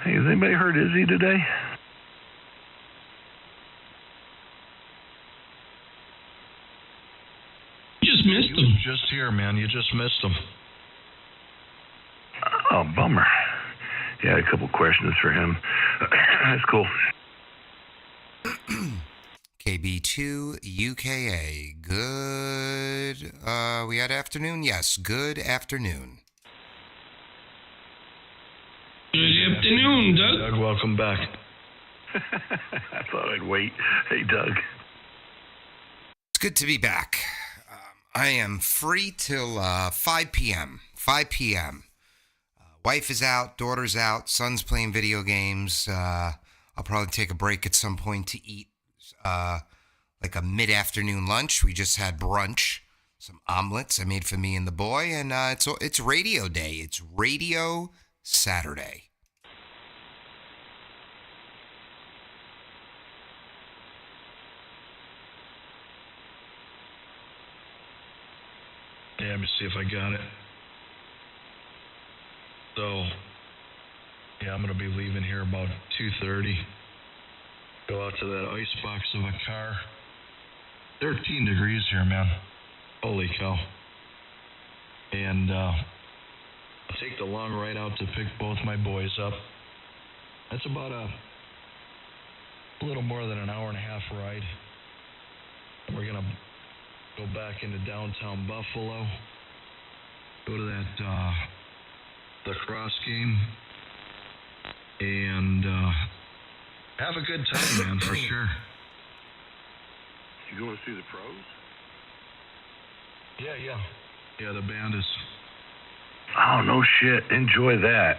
Hey, has anybody heard Izzy today? You just missed him. Just here, man. You just missed him. Oh, bummer. Yeah, a couple questions for him. That's cool. KB2 UKA. Good. We had afternoon? Yes. Good afternoon. Good afternoon, Doug. Doug, welcome back. I thought I'd wait. Hey, Doug. It's good to be back. I am free till 5 p.m. 5 p.m. Wife is out, daughter's out, son's playing video games. I'll probably take a break at some point to eat like a mid-afternoon lunch. We just had brunch, some omelets I made for me and the boy, and it's radio day. It's Radio Saturday. Yeah, let me see if I got it. So, yeah, I'm going to be leaving here about 2:30. Go out to that ice box of a car. 13 degrees here, man. Holy cow. And I'll take the long ride out to pick both my boys up. That's about a little more than an hour and a half ride. And we're going to go back into downtown Buffalo. Go to that lacrosse game. And have a good time, man, for sure. You going to see the pros? Yeah. Yeah, the band is... Oh, no shit. Enjoy that.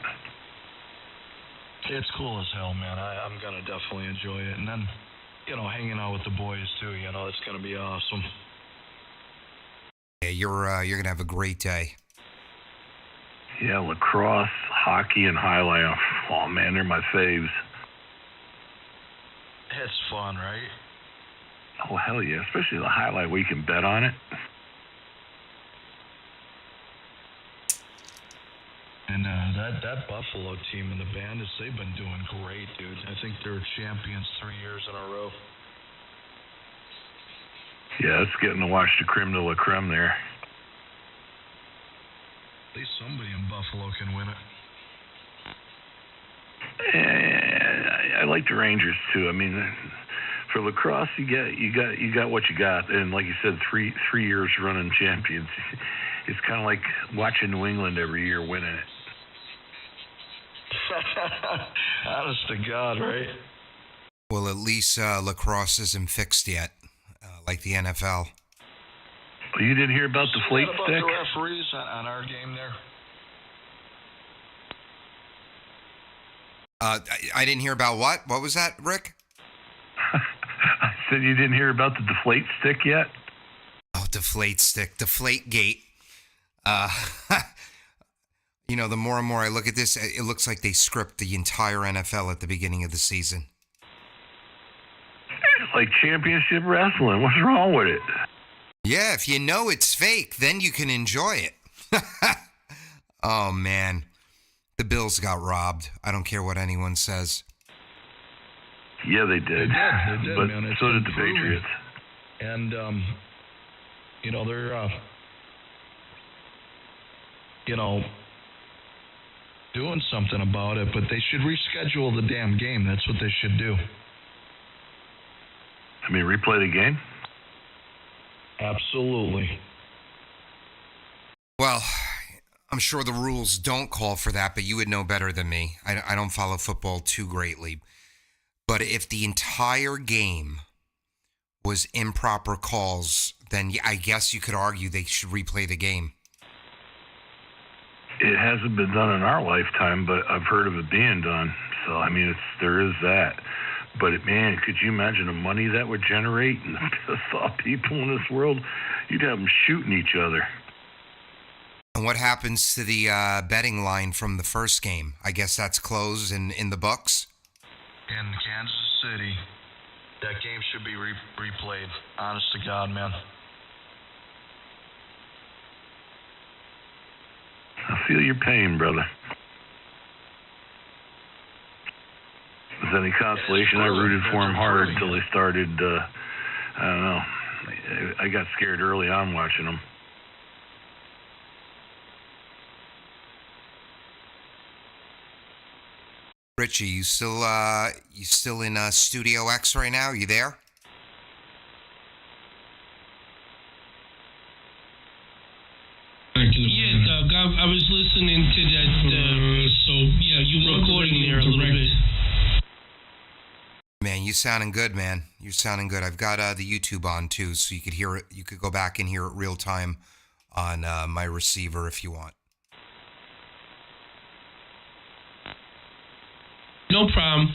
It's cool as hell, man. I'm going to definitely enjoy it. And then, hanging out with the boys, too, it's going to be awesome. Yeah, you're gonna have a great day. Yeah, lacrosse, hockey, and highlight. Oh, man, they're my faves. It's fun, right? Oh, hell yeah. Especially the highlight where you can bet on it. And that Buffalo team and the Bandits, they've been doing great, dude. I think they're champions 3 years in a row. Yeah, it's getting to watch the creme de la creme there. At least somebody in Buffalo can win it. I like the Rangers too. I mean, for lacrosse, you got what you got, and like you said, three years running champions. It's kind of like watching New England every year winning it. Honest to God, right? Well, at least lacrosse isn't fixed yet, like the NFL. You didn't hear about the flake about stick? The referees on our game there. I didn't hear about what? What was that, Rick? I said you didn't hear about the deflate stick yet? Oh, deflate stick, deflate gate. The more and more I look at this, it looks like they script the entire NFL at the beginning of the season. It's like championship wrestling. What's wrong with it? Yeah, if you know it's fake, then you can enjoy it. Oh, man. The Bills got robbed. I don't care what anyone says. Yeah, they did. They did, but man. so did the Patriots. And, they're, doing something about it, but they should reschedule the damn game. That's what they should do. I mean, replay the game? Absolutely. Well, I'm sure the rules don't call for that, but you would know better than me. I don't follow football too greatly. But if the entire game was improper calls, then I guess you could argue they should replay the game. It hasn't been done in our lifetime, but I've heard of it being done. So, I mean, there is that. But, man, could you imagine the money that would generate and piss off people in this world? You'd have them shooting each other. And what happens to the betting line from the first game? I guess that's closed in the books? In Kansas City, that game should be replayed. Honest to God, man. I feel your pain, brother. any consolation, I rooted for them hard until they started. I don't know. I got scared early on watching them. Richie, you still in Studio X right now? You there? Yeah, Doug, I was listening to that, so, yeah, you were recording there a little bit. Man, you sounding good, man. You're sounding good. I've got the YouTube on, too, so you could hear it. You could go back and hear it real time on my receiver if you want. No problem.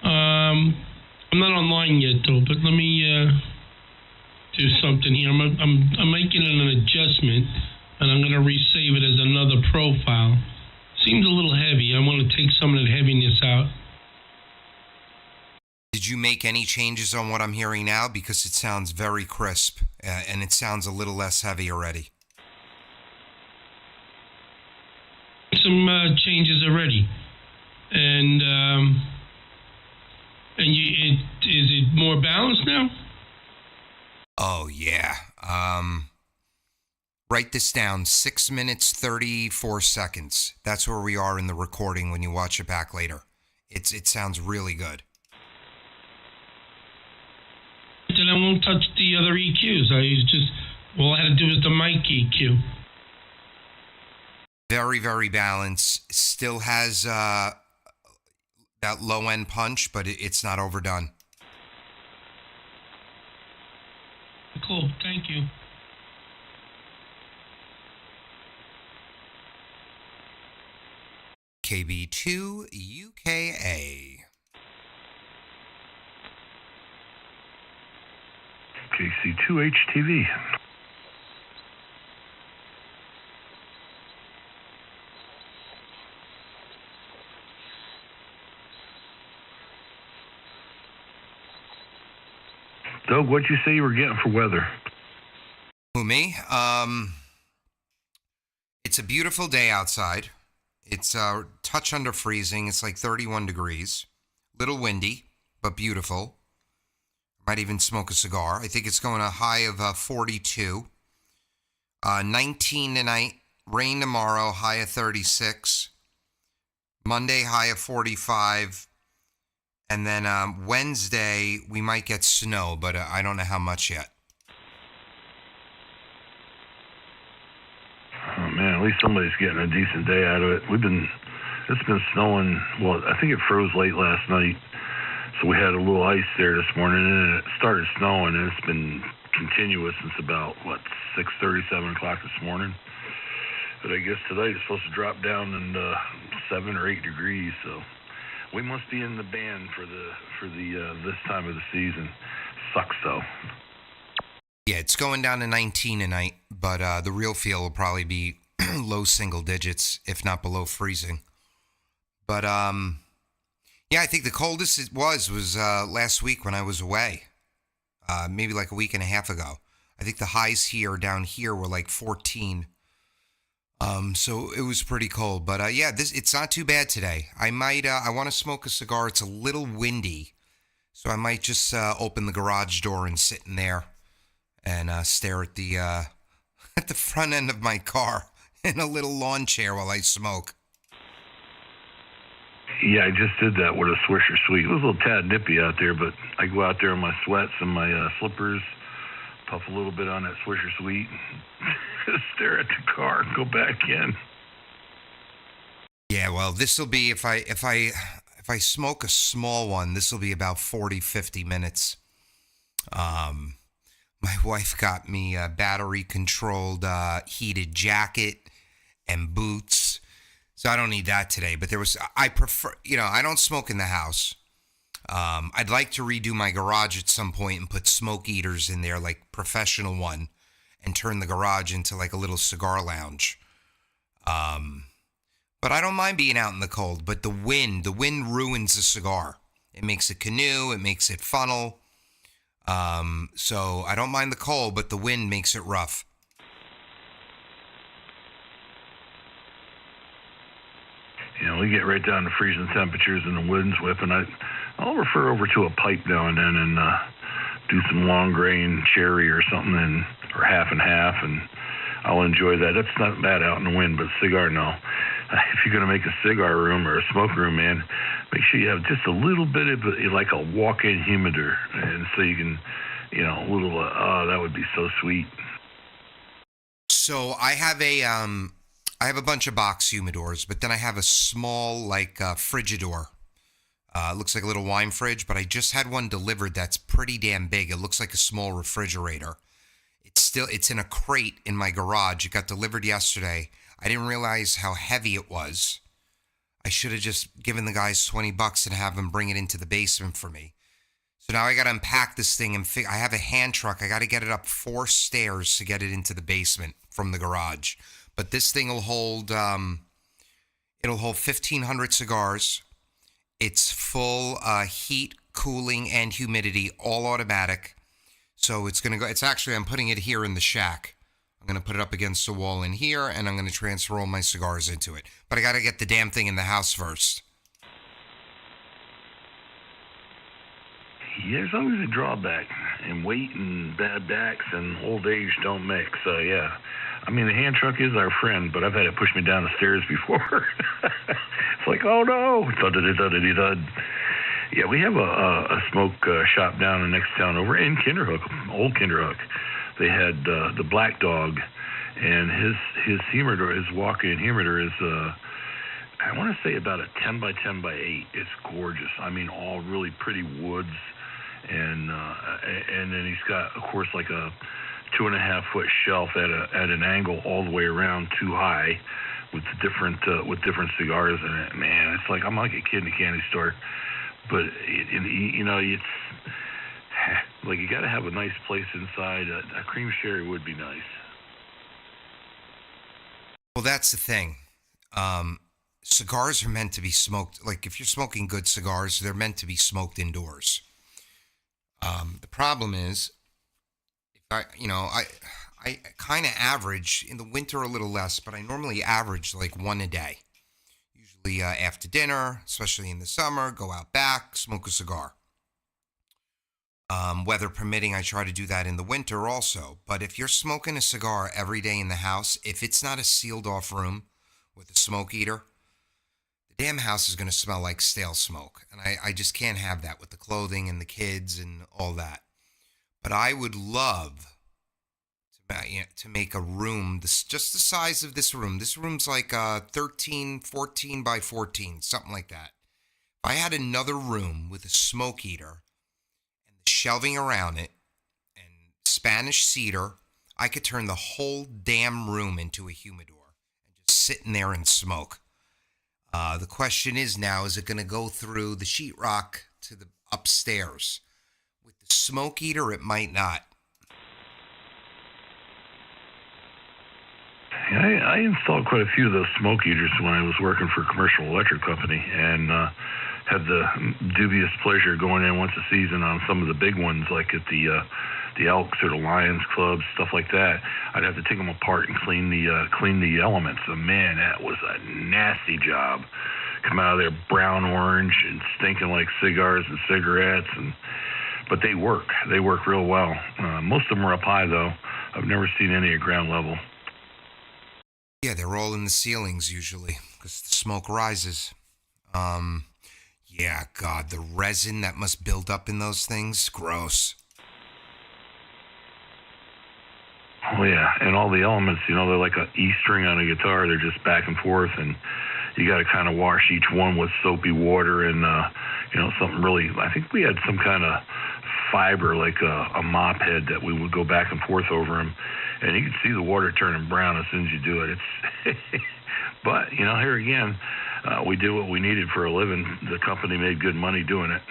I'm not online yet, though, but let me do something here. I'm making an adjustment, and I'm going to resave it as another profile. Seems a little heavy. I want to take some of that heaviness out. Did you make any changes on what I'm hearing now? Because it sounds very crisp, and it sounds a little less heavy already. Some changes already. And is it more balanced now? Oh, yeah. Write this down, 6 minutes, 34 seconds. That's where we are in the recording when you watch it back later. It sounds really good. Then I won't touch the other EQs. All I had to do is the mic EQ. Very, very balanced. Still has that low-end punch, but it's not overdone. Cool, thank you. KB2 UKA. KC2 HTV. Doug, what'd you say you were getting for weather? Who, me? It's a beautiful day outside. It's a touch under freezing. It's like 31 degrees. Little windy, but beautiful. Might even smoke a cigar. I think it's going a high of 42. 19 tonight. Rain tomorrow, high of 36. Monday, high of 45. And then Wednesday, we might get snow, but I don't know how much yet. Oh, man, at least somebody's getting a decent day out of it. It's been snowing. Well, I think it froze late last night. So we had a little ice there this morning, and it started snowing, and it's been continuous since about, 6:30, 7 o'clock this morning. But I guess today it's supposed to drop down in 7 or 8 degrees, so we must be in the band for the this time of the season. Sucks, though. Yeah, it's going down to 19 tonight, but the real feel will probably be low single digits, if not below freezing. But, yeah, I think the coldest it was last week when I was away, maybe like a week and a half ago. I think the highs down here were like 14. So it was pretty cold. But, yeah, it's not too bad today. I want to smoke a cigar. It's a little windy, so I might just open the garage door and sit in there and stare at the at the front end of my car in a little lawn chair while I smoke. Yeah, I just did that with a Swisher Sweet. It was a little tad nippy out there, but I go out there in my sweats and my slippers, puff a little bit on that Swisher Sweet, stare at the car, and go back in. Yeah, well, this will be, if I smoke a small one, this will be about 40, 50 minutes. My wife got me a battery-controlled heated jacket and boots. So I don't need that today, but I prefer, I don't smoke in the house. I'd like to redo my garage at some point and put smoke eaters in there, like professional one, and turn the garage into like a little cigar lounge. But I don't mind being out in the cold, but the wind ruins the cigar. It makes it canoe, it makes it funnel. So I don't mind the cold, but the wind makes it rough. At we get right down to freezing temperatures and the wind's whipping. I'll refer over to a pipe now and then and do some long grain cherry or something, or half and half, and I'll enjoy that. That's not bad out in the wind, but cigar, no. If you're going to make a cigar room or a smoke room, man, make sure you have just a little bit of like a walk-in humidor, and so you can, a little. That would be so sweet. So I have a bunch of box humidors, but then I have a small like Frigidor. It looks like a little wine fridge, but I just had one delivered that's pretty damn big. It looks like a small refrigerator. It's in a crate in my garage. It got delivered yesterday. I didn't realize how heavy it was. I should have just given the guys $20 and have them bring it into the basement for me. So now I got to unpack this thing and I have a hand truck. I got to get it up 4 stairs to get it into the basement from the garage. But this thing will hold, it'll hold 1,500 cigars. It's full heat, cooling, and humidity, all automatic. So it's going to go, I'm putting it here in the shack. I'm going to put it up against the wall in here, and I'm going to transfer all my cigars into it. But I got to get the damn thing in the house first. Yeah, there's always a drawback, and weight and bad backs and old age don't mix. So, yeah. I mean, the hand truck is our friend, but I've had it push me down the stairs before. It's like, oh, no. Thud. Yeah, we have a smoke shop down in the next town over in Kinderhook, old Kinderhook. They had the Black Dog, and his humidor, his walk-in humidor is, I want to say about a 10 by 10 by 8. It's gorgeous. I mean, all really pretty woods, and then he's got, of course, like a 2.5 foot shelf at an angle all the way around, too high, with different cigars in it. Man, it's like I'm like a kid in a candy store, but it's like you got to have a nice place inside. A cream sherry would be nice. Well, that's the thing. Cigars are meant to be smoked. Like if you're smoking good cigars, they're meant to be smoked indoors. The problem is, I kind of average in the winter a little less, but I normally average like 1 a day. Usually after dinner, especially in the summer, go out back, smoke a cigar. Weather permitting, I try to do that in the winter also. But if you're smoking a cigar every day in the house, if it's not a sealed off room with a smoke eater, the damn house is going to smell like stale smoke. And I just can't have that with the clothing and the kids and all that. But I would love to make a room, just the size of this room. This room's like 14 by 14, something like that. If I had another room with a smoke eater and the shelving around it and Spanish cedar, I could turn the whole damn room into a humidor and just sit in there and smoke. The question is now, is it going to go through the sheetrock to the upstairs? With the smoke eater, it might not. I installed quite a few of those smoke eaters when I was working for a commercial electric company, and had the dubious pleasure going in once a season on some of the big ones, like at the Elks or the Lions clubs, stuff like that. I'd have to take them apart and clean the elements. And man, that was a nasty job. Come out of there brown orange and stinking like cigars and cigarettes, but they work. They work real well. Most of them are up high though. I've never seen any at ground level. Yeah, they're all in the ceilings usually because the smoke rises. Yeah, God, the resin that must build up in those things, gross. Oh yeah, and all the elements, they're like an E string on a guitar. They're just back and forth, and you got to kind of wash each one with soapy water and something really. I think we had some kind of fiber, like a mop head, that we would go back and forth over them. And you can see the water turning brown as soon as you do it. It's, but here again, we did what we needed for a living. The company made good money doing it.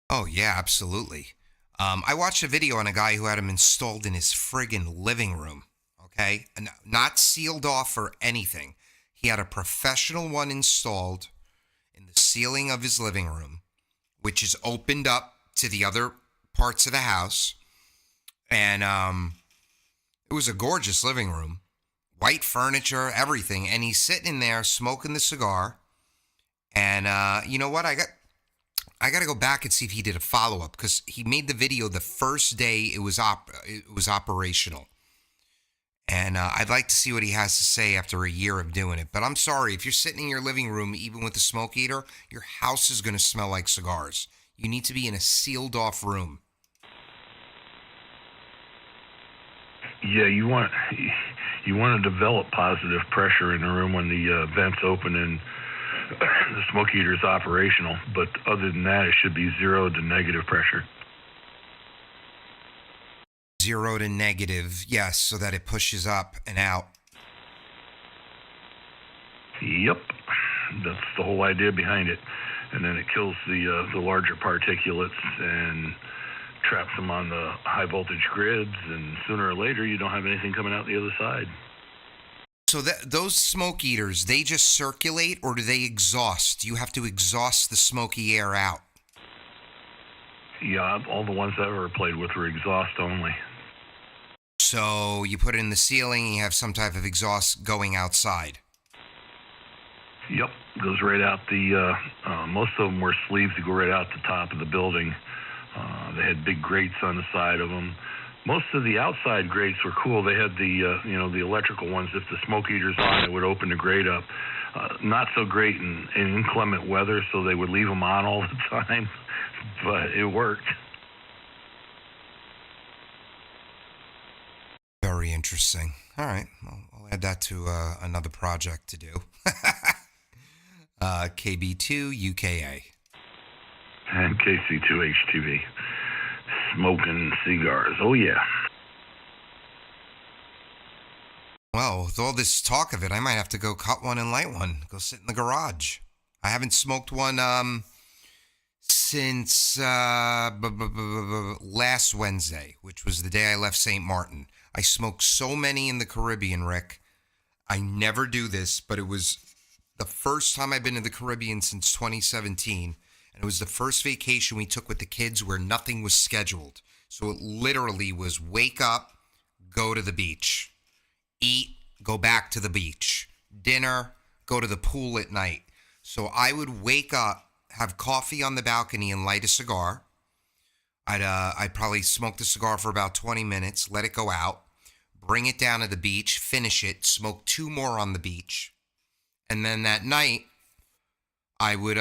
Oh yeah, absolutely. I watched a video on a guy who had them installed in his friggin' living room. Okay, not sealed off or anything. He had a professional one installed in the ceiling of his living room, which is opened up to the other parts of the house, and it was a gorgeous living room. white furniture, everything. And he's sitting in there smoking the cigar. And you know what? I got to go back and see if he did a follow-up, because he made the video the first day it was operational. And I'd like to see what he has to say after a year of doing it. But I'm sorry, if you're sitting in your living room, even with a smoke eater, your house is going to smell like cigars. You need to be in a sealed-off room. Yeah, you want to develop positive pressure in the room when the vents open and the smoke eater is operational. But other than that, it should be 0 to negative pressure. 0 to negative, yes, so that it pushes up and out. Yep, that's the whole idea behind it. And then it kills the larger particulates and traps them on the high voltage grids, and sooner or later you don't have anything coming out the other side. So those smoke eaters, they just circulate, or do they exhaust? You have to exhaust the smoky air out. Yeah, all the ones I've ever played with were exhaust only. So you put it in the ceiling, and you have some type of exhaust going outside. Yep, goes right out the, most of them were sleeves that go right out the top of the building. They had big grates on the side of them. Most of the outside grates were cool. They had the electrical ones. If the smoke eater's on, it would open the grate up. Not so great in inclement weather, so they would leave them on all the time, but it worked. Very interesting. All right, well, I'll add that to another project to do. KB2 UKA. And KC2HTV. Smoking cigars. Oh, yeah. Well, with all this talk of it, I might have to go cut one and light one. Go sit in the garage. I haven't smoked one since last Wednesday, which was the day I left St. Martin. I smoked so many in the Caribbean, Rick. I never do this, but it was the first time I've been in the Caribbean since 2017. And it was the first vacation we took with the kids where nothing was scheduled. So it literally was wake up, go to the beach, eat, go back to the beach, dinner, go to the pool at night. So I would wake up, have coffee on the balcony, and light a cigar. I'd probably smoke the cigar for about 20 minutes, let it go out, bring it down to the beach, finish it, smoke 2 more on the beach. And then that night, I would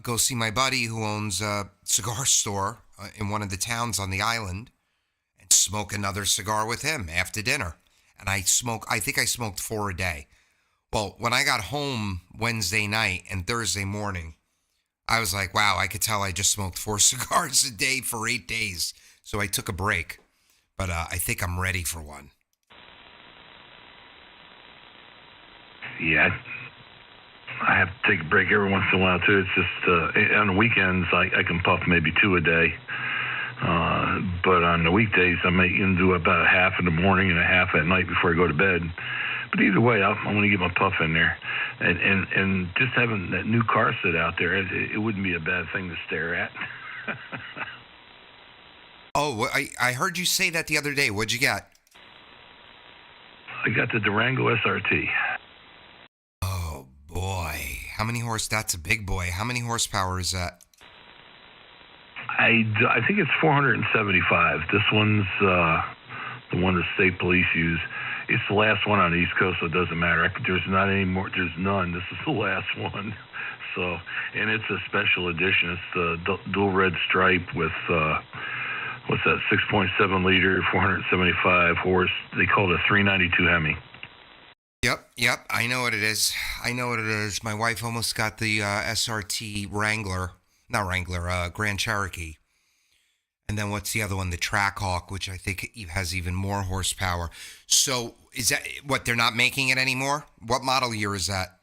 go see my buddy who owns a cigar store in one of the towns on the island and smoke another cigar with him after dinner. And I think I smoked 4 a day. Well, when I got home Wednesday night and Thursday morning, I was like, wow, I could tell I just smoked 4 cigars a day for 8 days. So I took a break. But I think I'm ready for one. Yeah, I have to take a break every once in a while, too. It's just, on the weekends, I can puff maybe 2 a day. But on the weekdays, I may even do about a half in the morning and a half at night before I go to bed. But either way, I'm going to get my puff in there. And just having that new car sit out there, it wouldn't be a bad thing to stare at. Oh, I heard you say that the other day. What'd you get? I got the Durango SRT. Oh, boy. How many horse? That's a big boy. How many horsepower is that? I think it's 475. This one's the one the state police use. It's the last one on the East Coast, so it doesn't matter. There's not any more. There's none. This is the last one. So, and it's a special edition. It's the dual red stripe with what's that? 6.7 liter, 475 horse. They call it a 392 Hemi. Yep. I know what it is. My wife almost got the SRT Grand Cherokee. And then what's the other one? The Trackhawk, which I think has even more horsepower. So is that what, they're not making it anymore? What model year is that?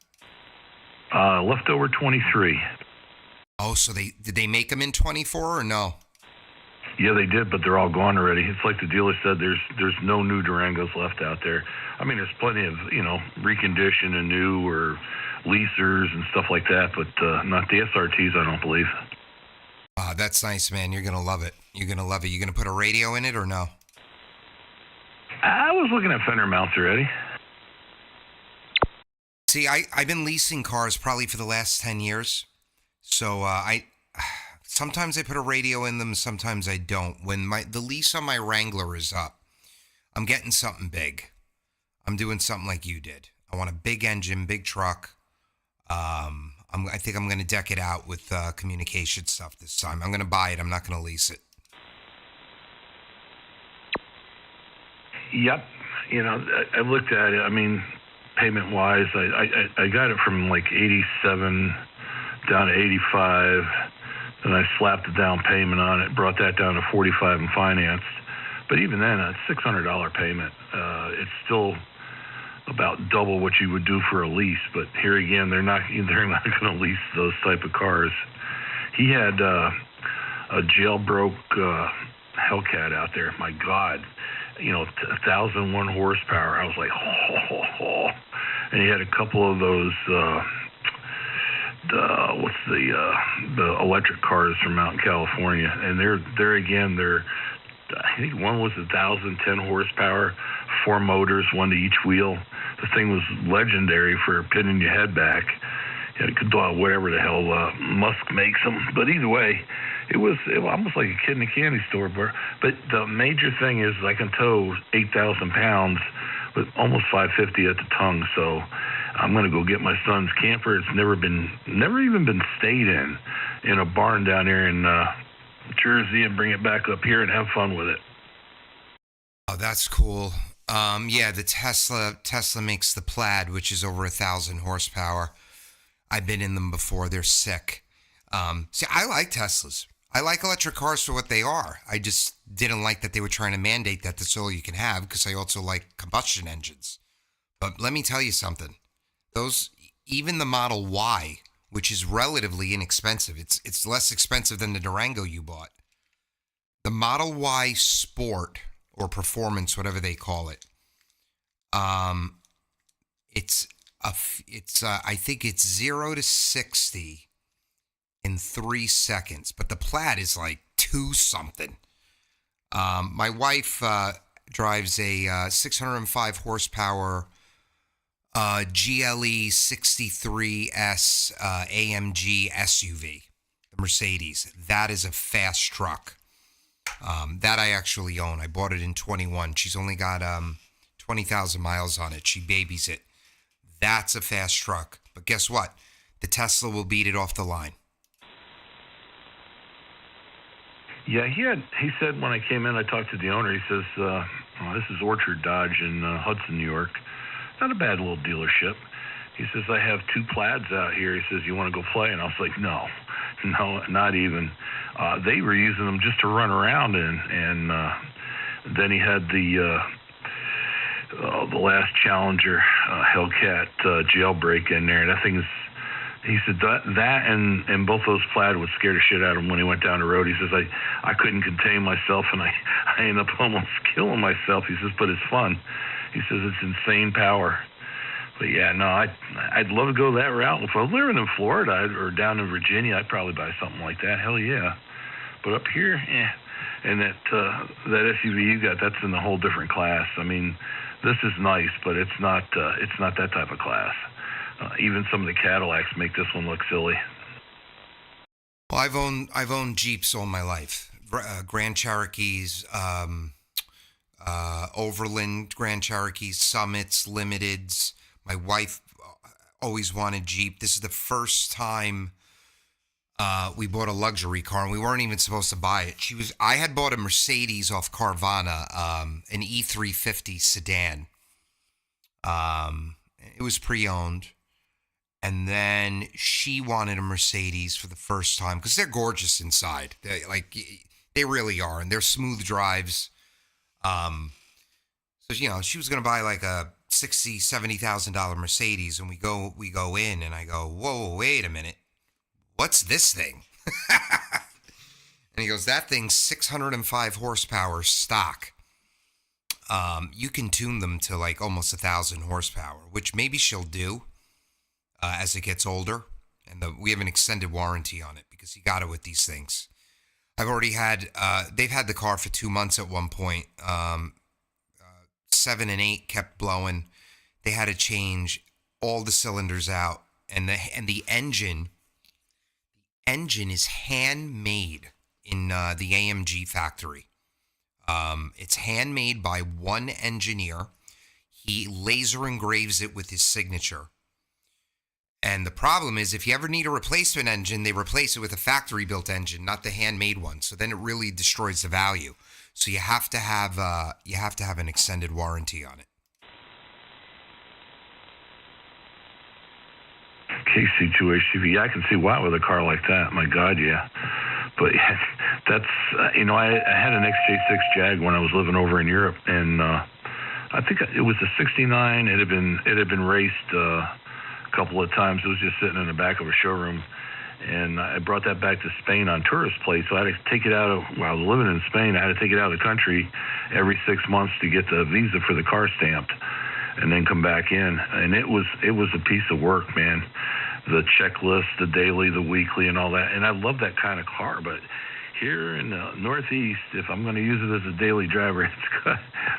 Leftover 23. Oh, so did they make them in 24 or no? Yeah, they did, but they're all gone already. It's like the dealer said, there's no new Durangos left out there. I mean, there's plenty of, reconditioned and new or leasers and stuff like that, but not the SRTs, I don't believe. That's nice, man. You're going to love it. You're going to put a radio in it or no? I was looking at fender mounts already. See, I've been leasing cars probably for the last 10 years. So I sometimes I put a radio in them, sometimes I don't. When the lease on my Wrangler is up, I'm getting something big. I'm doing something like you did. I want a big engine, big truck. I think I'm going to deck it out with communication stuff this time. I'm going to buy it. I'm not going to lease it. Yep. I looked at it. I mean, payment-wise, I got it from like 87 down to 85, and I slapped a down payment on it, brought that down to 45 and financed. But even then, a $600 payment. It's still about double what you would do for a lease. But here again, they're not going to lease those type of cars. He had a jailbroke Hellcat out there. My God, 1,001 horsepower. I was like, oh. And he had a couple of those. The electric cars from out in California, and they're I think one was 1,010 horsepower, 4 motors, 1 to each wheel. The thing was legendary for pinning your head back. It could do whatever the hell Musk makes them. But either way, it was almost like a kid in a candy store. But the major thing is I can tow 8,000 pounds with almost 550 at the tongue. So I'm going to go get my son's camper. It's never even been stayed in a barn down there in Jersey, and bring it back up here and have fun with it. Oh, that's cool. Yeah, the Tesla makes the Plaid, which is over 1,000 horsepower. I've been in them before. They're sick. See, I like Teslas. I like electric cars for what they are. I just didn't like that they were trying to mandate that that's all you can have, because I also like combustion engines. But let me tell you something. Even the Model Y, which is relatively inexpensive. It's less expensive than the Durango you bought. The Model Y Sport or Performance, whatever they call it. I think it's 0 to 60 in 3 seconds, but the Plaid is like 2 something. My wife drives a 605 horsepower GLE 63S AMG SUV, the Mercedes. That is a fast truck. That I actually own. I bought it in 21. She's only got 20,000 miles on it. She babies it. That's a fast truck. But guess what? The Tesla will beat it off the line. Yeah, he said when I came in, I talked to the owner. He says, this is Orchard Dodge in Hudson, New York. Not a bad little dealership. He says, I have 2 Plaids out here. He says, you want to go play? And I was like, no, not even. They were using them just to run around in. And then he had the last Challenger Hellcat jailbreak in there. That thing is, he said that and both those Plaid would scare the shit out of him when he went down the road. He says, I couldn't contain myself, and I ended up almost killing myself. He says, but it's fun. He says it's insane power. But yeah, no, I'd love to go that route. If I was living in Florida or down in Virginia, I'd probably buy something like that. Hell yeah. But up here, and that SUV you got, that's in a whole different class. I mean, this is nice, but it's not that type of class. Even some of the Cadillacs make this one look silly. Well, I've owned Jeeps all my life. Grand Cherokees, Overland Grand Cherokees, Summits, Limiteds. My wife always wanted Jeep. This is the first time we bought a luxury car, and we weren't even supposed to buy it. I had bought a Mercedes off Carvana, an E350 sedan. It was pre-owned. And then she wanted a Mercedes for the first time because they're gorgeous inside. They really are, and they're smooth drives. So she was gonna buy like a $60,000-$70,000 Mercedes, and we go in, and I go, whoa, wait a minute, what's this thing? And he goes, that thing's 605 horsepower stock. You can tune them to like almost 1,000 horsepower, which maybe she'll do. As it gets older, and we have an extended warranty on it because you got it with these things. I've already had, they've had the car for 2 months at one point. 7 and 8 kept blowing. They had to change all the cylinders out, and the engine is handmade in the AMG factory. It's handmade by one engineer. He laser engraves it with his signature. And the problem is, if you ever need a replacement engine, they replace it with a factory-built engine, not the handmade one. So then it really destroys the value. So you have to have an extended warranty on it. KC2HCV, yeah, I can see why with a car like that. My God, yeah. But that's, I had an XJ6 Jag when I was living over in Europe, and I think it was a 69. It had been raced a couple of times. It was just sitting in the back of a showroom, and I brought that back to Spain on tourist plate. So I had to take it out of, while I was living in Spain, I had to take it out of the country every 6 months to get the visa for the car stamped, and then come back in. And it was a piece of work, man. The checklist, the daily, the weekly, and all that. And I love that kind of car, but here in the Northeast, if I'm going to use it as a daily driver,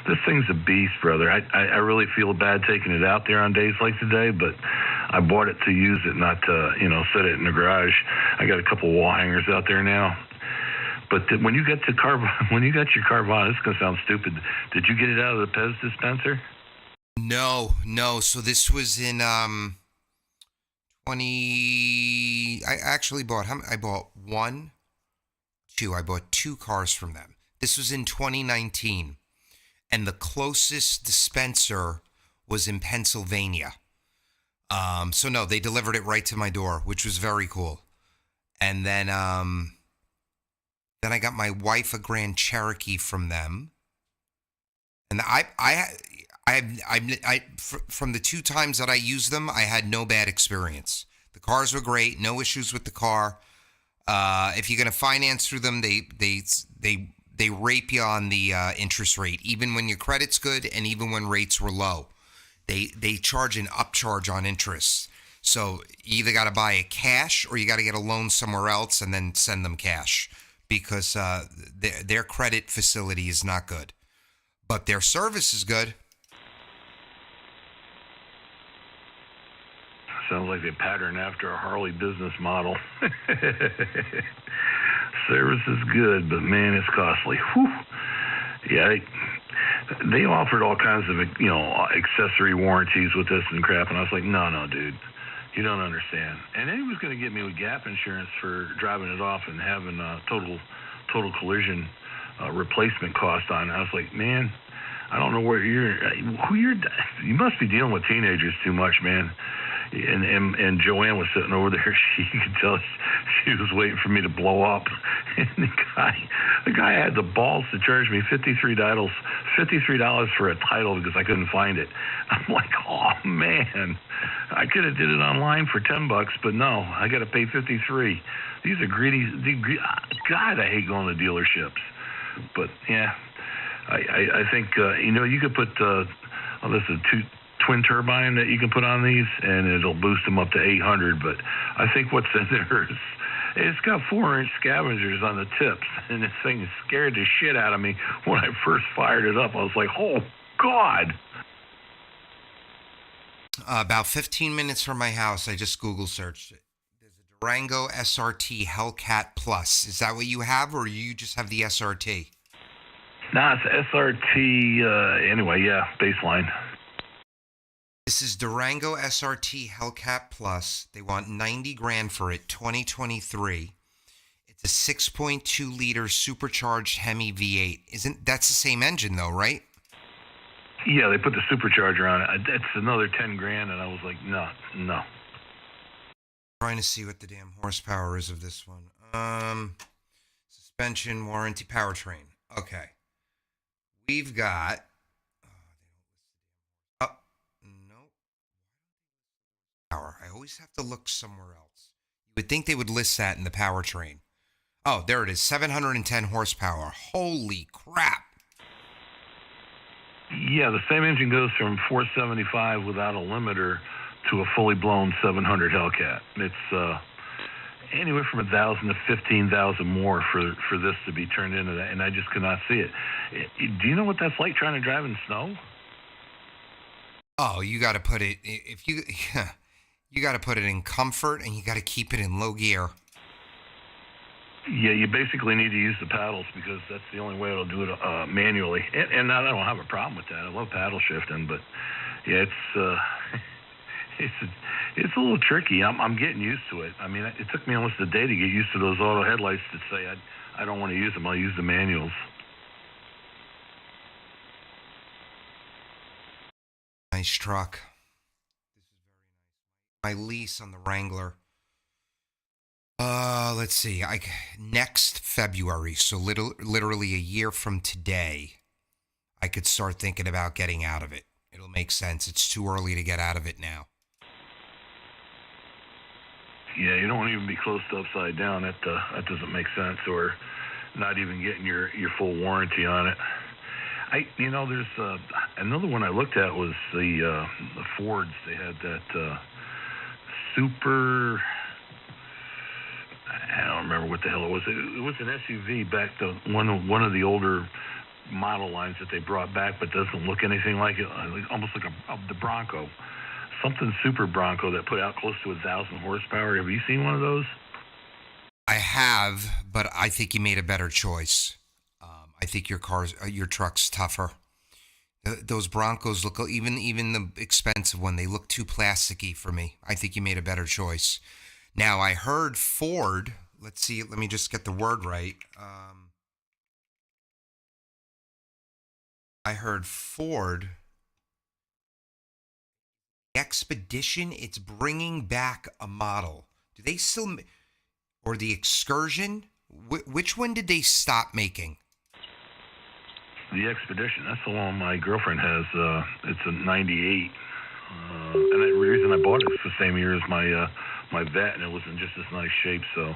this thing's a beast, brother. I really feel bad taking it out there on days like today, but I bought it to use it, not to, set it in the garage. I got a couple wall hangers out there now. But when you got your Carvana, this is going to sound stupid. Did you get it out of the Pez dispenser? No. So this was in 20. I actually bought. I bought I bought 2 cars from them. This was in 2019, and the closest dispenser was in Pennsylvania. So no, they delivered it right to my door, which was very cool. And then I got my wife a Grand Cherokee from them, and from the 2 times that I used them, I had no bad experience. The cars were great, no issues with the car. If you're going to finance through them, they rape you on the interest rate, even when your credit's good and even when rates were low. They charge an upcharge on interest. So you either got to buy it cash or you got to get a loan somewhere else and then send them cash, because their credit facility is not good. But their service is good. Sounds like they pattern after a Harley business model. Service is good, but man, it's costly. Whew. Yeah, they offered all kinds of, accessory warranties with this and crap, and I was like, no, dude, you don't understand. And then he was going to get me with gap insurance for driving it off and having a total collision replacement cost on it. I was like, man, I don't know you must be dealing with teenagers too much, man. And Joanne was sitting over there. She could tell she was waiting for me to blow up. And the guy had the balls to charge me $53 for a title because I couldn't find it. I'm like, oh man, I could have did it online for $10, but no, I got to pay $53. These are greedy. God, I hate going to dealerships. But yeah, I think you could put this is twin turbine that you can put on these, and it'll boost them up to 800. But I think what's in there is it's got 4-inch scavengers on the tips, and this thing scared the shit out of me when I first fired it up. I was like, oh God. About 15 minutes from my house, I just Google searched it. There's a Durango SRT Hellcat Plus. Is that what you have, or you just have the SRT? Nah, it's SRT. Anyway, yeah, baseline. This is Durango SRT Hellcat Plus. They want $90,000 for it, 2023. It's a 6.2 liter supercharged Hemi V8. That's the same engine though, right? Yeah, they put the supercharger on it. That's another $10,000, and I was like, no. Trying to see what the damn horsepower is of this one. Suspension, warranty, powertrain. Okay. We've got. Power. I always have to look somewhere else. You would think they would list that in the powertrain. Oh, there it is. 710 horsepower. Holy crap. Yeah, the same engine goes from 475 without a limiter to a fully blown 700 Hellcat. It's anywhere from 1,000 to 15,000 more for this to be turned into that, and I just could not see it. Do you know what that's like trying to drive in snow? Oh, you got to put it if you you got to put it in comfort and you got to keep it in low gear. Yeah, you basically need to use the paddles because that's the only way it'll do it manually. And I don't have a problem with that. I love paddle shifting, but yeah, it's a little tricky. I'm getting used to it. I mean, it took me almost a day to get used to those auto headlights to say I don't want to use them. I'll use the manuals. Nice truck. This is very nice. My lease on the Wrangler. Let's see. Next February, so literally a year from today, I could start thinking about getting out of it. It'll make sense. It's too early to get out of it now. Yeah, you don't want to even be close to upside down. That doesn't make sense, or not even getting your full warranty on it. There's another one I looked at was the Fords. They had that super. I don't remember what the hell it was. It was an SUV back to one of the older model lines that they brought back, but doesn't look anything like it. Almost like the Bronco, something super Bronco that put out close to 1,000 horsepower. Have you seen one of those? I have, but I think you made a better choice. I think your truck's tougher. Those Broncos look, even the expensive one, they look too plasticky for me. I think you made a better choice. Now, I heard Ford, let's see, let me just get the word right. I heard Ford, Expedition, it's bringing back a model. Do they still, or the Excursion? Which one did they stop making? The Expedition. That's the one my girlfriend has. It's a 98. And the reason I bought it was the same year as my vet, and it was in just as nice shape. So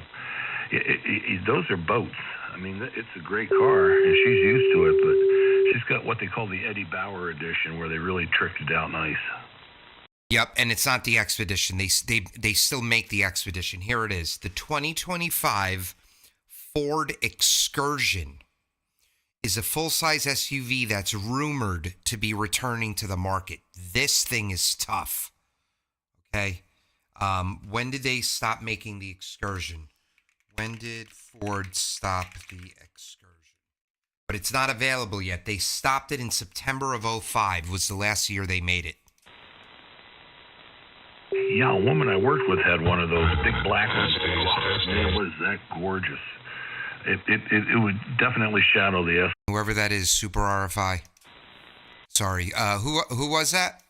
those are boats. I mean, it's a great car, and she's used to it, but she's got what they call the Eddie Bauer edition, where they really tricked it out nice. Yep, and it's not the Expedition. They still make the Expedition. Here it is. The 2025 Ford Excursion is a full-size SUV that's rumored to be returning to the market. This thing is tough. Okay? When did they stop making the Excursion? When did Ford stop the Excursion? But it's not available yet. They stopped it in September of 2005 was the last year they made it. Yeah, a woman I worked with had one of those big black ones. Man, was that gorgeous. It would definitely shadow the S. Whoever that is, Super RFI. Sorry. Who was that?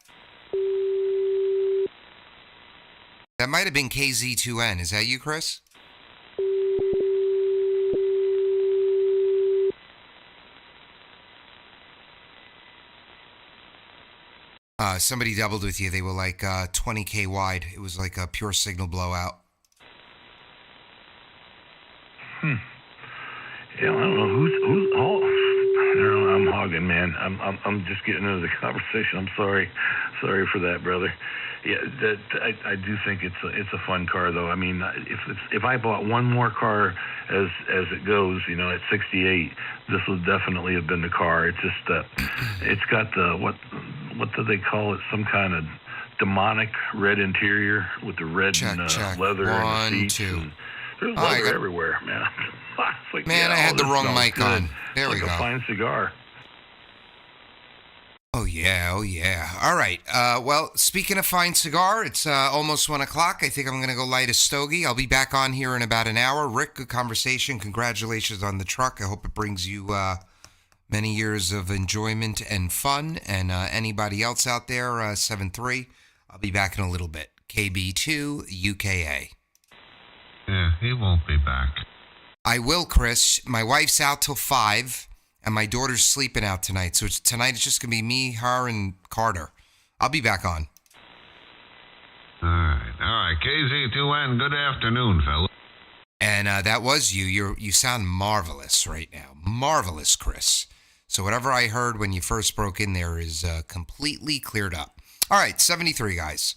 That might have been KZ2N. Is that you, Chris? Somebody doubled with you. They were like 20K wide. It was like a pure signal blowout. Yeah, I don't know who's I don't know, I'm hogging, man. I'm just getting into the conversation. I'm sorry for that, brother. Yeah, I do think it's a fun car, though. I mean, if I bought one more car as it goes, at 68, this would definitely have been the car. It's just it's got the what do they call it? Some kind of demonic red interior with the red leather and the seats. And there's leather everywhere, man. Like, man, I had the wrong mic on. There we go. Like a fine cigar. Oh, yeah. All right. Well, speaking of fine cigar, it's almost 1 o'clock. I think I'm going to go light a stogie. I'll be back on here in about an hour. Rick, good conversation. Congratulations on the truck. I hope it brings you many years of enjoyment and fun. And anybody else out there, 7-3, I'll be back in a little bit. KB2 UKA. Yeah, he won't be back. I will, Chris. My wife's out till 5. And my daughter's sleeping out tonight. So tonight it's just going to be me, her, and Carter. I'll be back on. All right. KZ2N, good afternoon, fella. And that was you. You sound marvelous right now. Marvelous, Chris. So whatever I heard when you first broke in there is completely cleared up. All right, 73, guys.